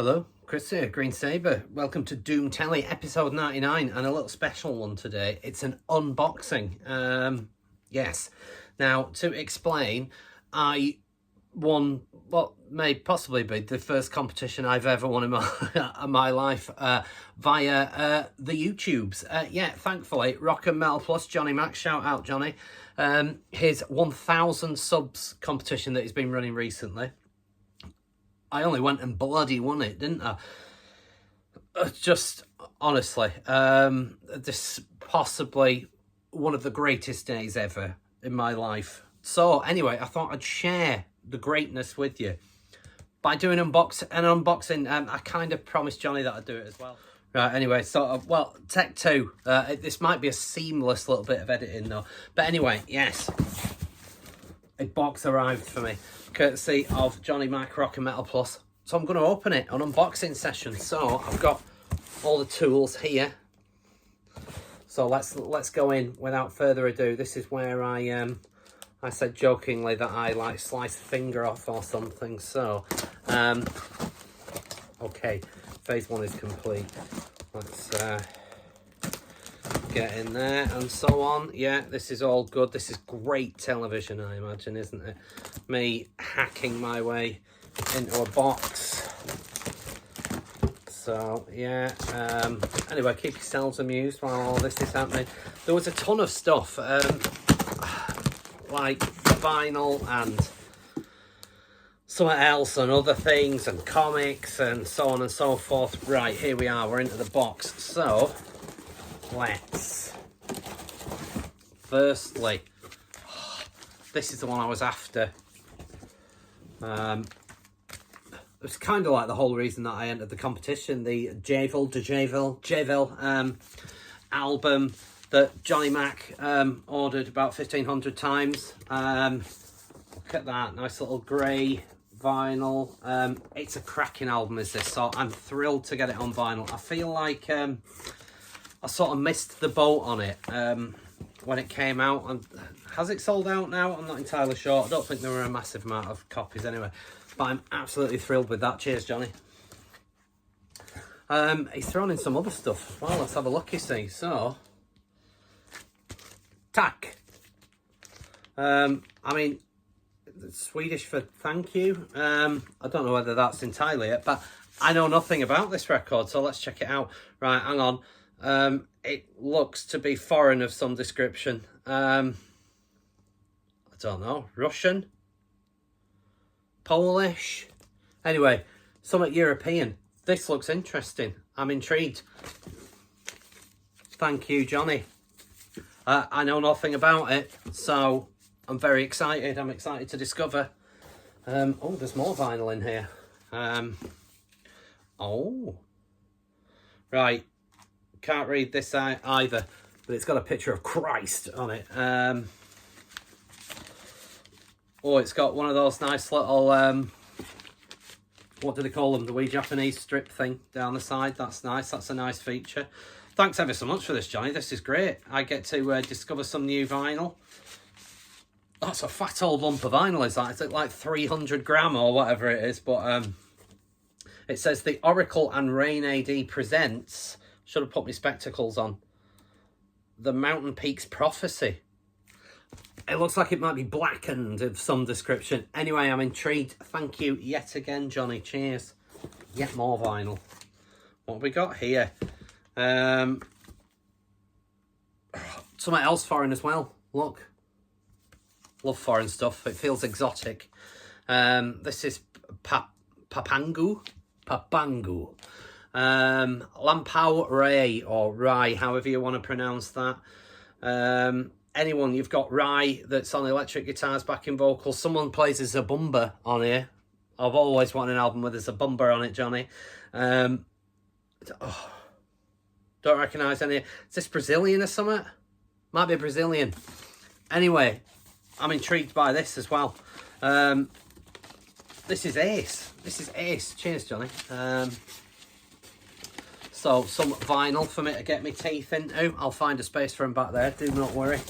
Hello, Kris here, Green Sabre. Welcome to Doom Telly, episode 99, and a little special one today. It's an unboxing. Yes. Now, to explain, I won what may possibly be the first competition I've ever won in my life via the YouTubes. Yeah, thankfully, Rock and Metal Plus, Johnny Mac, shout out Johnny, his 1,000 subs competition that he's been running recently. I only went and bloody won it, didn't I? Just, honestly, this is possibly one of the greatest days ever in my life. So, anyway, I thought I'd share the greatness with you by doing an unboxing. I kind of promised Johnny that I'd do it as well. Right, anyway, so, well, take two. This might be a seamless little bit of editing, though. But anyway, yes, a box arrived for me, courtesy of Johnny Mac, Rock and Metal Plus. So I'm going to open it on unboxing session. So I've got all the tools here. So let's go in without further ado. This is where I said jokingly that I like slice a finger off or something. So okay, phase one is complete. Let's get in there and so on. Yeah, this is all good. This is great television, I imagine, isn't it? Me hacking my way into a box. So yeah, anyway, keep yourselves amused while all this is happening. There was a ton of stuff, like vinyl and something else and other things and comics and so on and so forth. Right, here we are, we're into the box. So let's, firstly, this is the one I was after. It's kind of like the whole reason that I entered the competition, the Javel album that Johnny Mac ordered about 1,500 times. Look at that, nice little grey vinyl. It's a cracking album, is this, so I'm thrilled to get it on vinyl. I feel like I sort of missed the boat on it when it came out. And has it sold out now? I'm not entirely sure. I don't think there were a massive amount of copies anyway. But I'm absolutely thrilled with that. Cheers, Johnny. He's thrown in some other stuff as well. Let's have a look, you see. So, tack. I mean, it's Swedish for thank you. I don't know whether that's entirely it, but I know nothing about this record, so let's check it out. Right, hang on. It looks to be foreign of some description. I don't know. Russian? Polish? Anyway, somewhat European. This looks interesting. I'm intrigued. Thank you, Johnny. I know nothing about it, so I'm very excited. I'm excited to discover. Oh, there's more vinyl in here. Oh. Right. Can't read this either, but it's got a picture of Christ on it. Oh, it's got one of those nice little, what do they call them? The wee Japanese strip thing down the side. That's nice. That's a nice feature. Thanks ever so much for this, Johnny. This is great. I get to discover some new vinyl. That's a fat old lump of vinyl, is that? Is it like 300 gram or whatever it is? But it says the Oracle and Rain AD presents... Should have put my spectacles on. The Mountain Peaks Prophecy. It looks like it might be blackened of some description. Anyway, I'm intrigued. Thank you yet again, Johnny. Cheers. Yet more vinyl. What have we got here? Something else foreign as well. Look. Love foreign stuff. It feels exotic. This is Papangu. Papangu. Lampao Ray, or Rye, however you want to pronounce that. Anyone, you've got Rye that's on electric guitars, backing vocals. Someone plays a zabumba on here. I've always wanted an album with a zabumba on it, Johnny. Don't recognise any. Is this Brazilian or something? Might be Brazilian. Anyway, I'm intrigued by this as well. This is ace. This is ace. Cheers, Johnny. So, some vinyl for me to get my teeth into. I'll find a space for him back there, do not worry.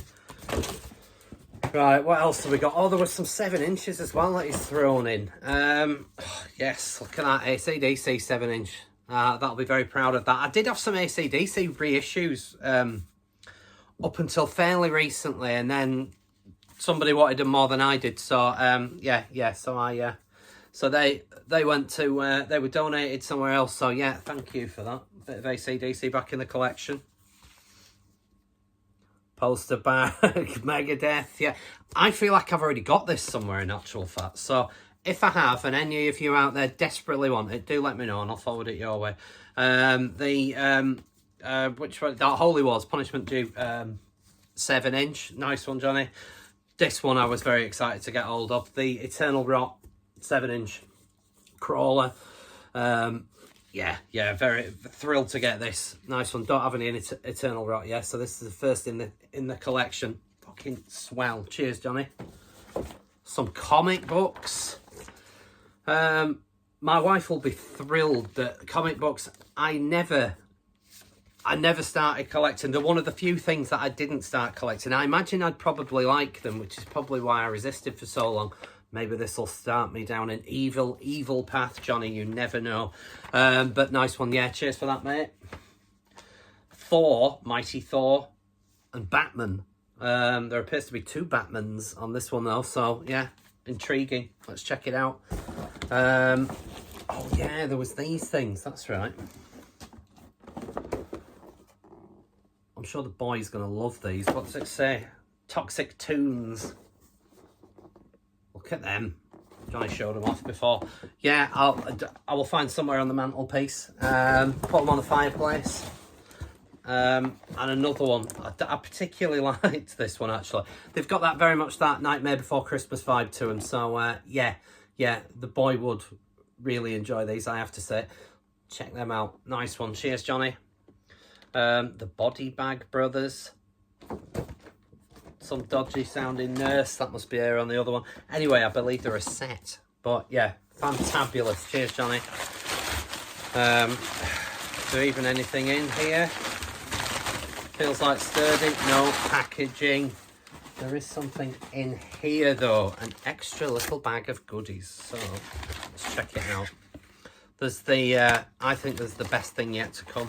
Right, what else have we got? Oh, there was some 7 inches as well that he's thrown in. Yes, look at that AC/DC 7-inch. That'll be very proud of that. I did have some AC/DC reissues up until fairly recently, and then somebody wanted them more than I did. So so they went to they were donated somewhere else. So yeah, thank you for that. Bit of AC/DC back in the collection. Poster bag, Megadeth. Yeah, I feel like I've already got this somewhere in actual fact. So if I have, and any of you out there desperately want it, do let me know and I'll forward it your way. Which one? That Holy Wars Punishment Due 7-inch. Nice one, Johnny. This one I was very excited to get hold of. The Eternal Rot 7-inch crawler. Yeah, very thrilled to get this. Nice one. Don't have any in Eternal Rot yet, so this is the first in the collection. Fucking swell. Cheers, Johnny. Some comic books. My wife will be thrilled that comic books, I never started collecting. They're one of the few things that I didn't start collecting. I imagine I'd probably like them, which is probably why I resisted for so long. Maybe this will start me down an evil path, Johnny. You never know. But nice one. Yeah, cheers for that, mate. Thor, Mighty Thor, and Batman. There appears to be 2 Batmans on this one, though. So, yeah, intriguing. Let's check it out. Oh, yeah, there was these things. That's right. I'm sure the boy's going to love these. What's it say? Toxic Tunes. Look at them. Johnny showed them off before. Yeah, I will find somewhere on the mantelpiece. Put them on the fireplace. And another one. I particularly liked this one, actually. They've got that very much that Nightmare Before Christmas vibe to them. So, yeah, the boy would really enjoy these, I have to say. Check them out. Nice one. Cheers, Johnny. The Body Bag Brothers. Some dodgy sounding nurse. That must be her on the other one. Anyway, I believe they're a set. But yeah, fantabulous. Cheers, Johnny. Is there even anything in here? Feels like sturdy. No packaging. There is something in here though. An extra little bag of goodies. So let's check it out. There's the, I think there's the best thing yet to come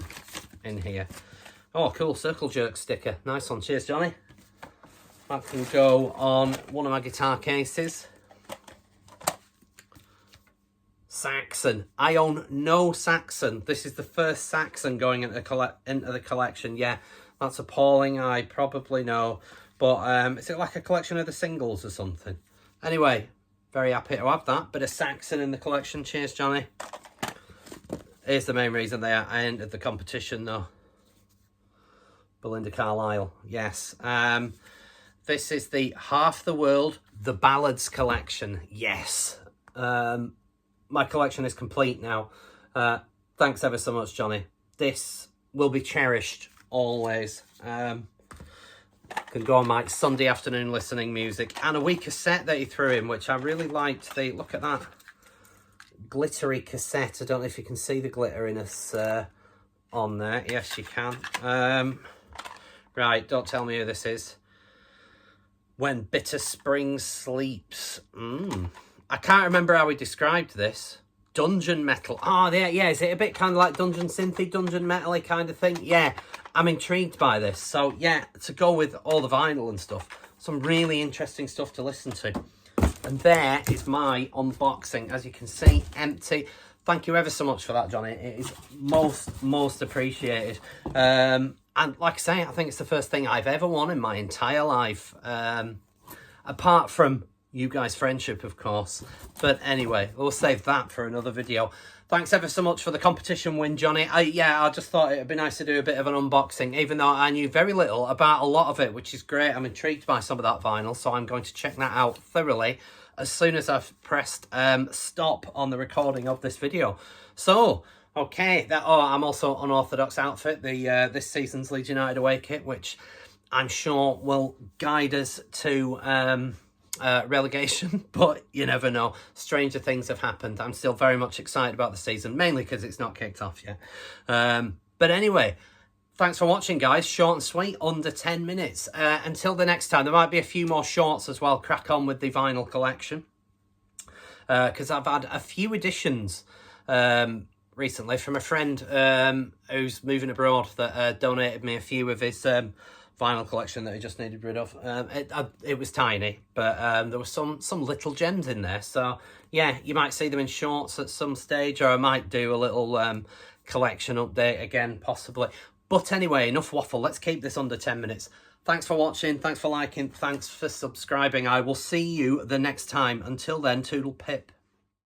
in here. Oh, cool. Circle Jerk sticker. Nice one. Cheers, Johnny. That can go on one of my guitar cases. Saxon. I own no Saxon. This is the first Saxon going into the collection. Yeah, that's appalling. I probably know. But is it like a collection of the singles or something? Anyway, very happy to have that. Bit of Saxon in the collection. Cheers, Johnny. Here's the main reason I entered the competition, though. Belinda Carlisle. Yes. This is the Half the World, the Ballads collection. Yes. My collection is complete now. Thanks ever so much, Johnny. This will be cherished always. Can go on my Sunday afternoon listening music. And a wee cassette that he threw in, which I really liked. Look at that. Glittery cassette. I don't know if you can see the glitteriness on there. Yes, you can. Right, don't tell me who this is. When Bitter Spring Sleeps. I can't remember how we described this. Dungeon metal. Oh, yeah. Is it a bit kind of like dungeon synthy, dungeon metal-y kind of thing? Yeah, I'm intrigued by this. So, yeah, to go with all the vinyl and stuff, some really interesting stuff to listen to. And there is my unboxing. As you can see, empty. Thank you ever so much for that, Johnny. It is most appreciated. And like I say, I think it's the first thing I've ever won in my entire life. Apart from you guys' friendship, of course. But anyway, we'll save that for another video. Thanks ever so much for the competition win, Johnny. I just thought it would be nice to do a bit of an unboxing, even though I knew very little about a lot of it, which is great. I'm intrigued by some of that vinyl, so I'm going to check that out thoroughly as soon as I've pressed stop on the recording of this video. So, okay, I'm also Unorthodox Outfit, this season's Leeds United away kit, which I'm sure will guide us to relegation, but you never know. Stranger things have happened. I'm still very much excited about the season, mainly because it's not kicked off yet. But anyway, thanks for watching, guys. Short and sweet, under 10 minutes. Until the next time, there might be a few more shorts as well. Crack on with the vinyl collection. because I've had a few editions recently from a friend who's moving abroad that donated me a few of his vinyl collection that he just needed rid of. It was tiny, but there were some little gems in there. So yeah, you might see them in shorts at some stage, or I might do a little collection update again, possibly. But anyway, enough waffle. Let's keep this under 10 minutes. Thanks for watching. Thanks for liking. Thanks for subscribing. I will see you the next time. Until then, toodle pip.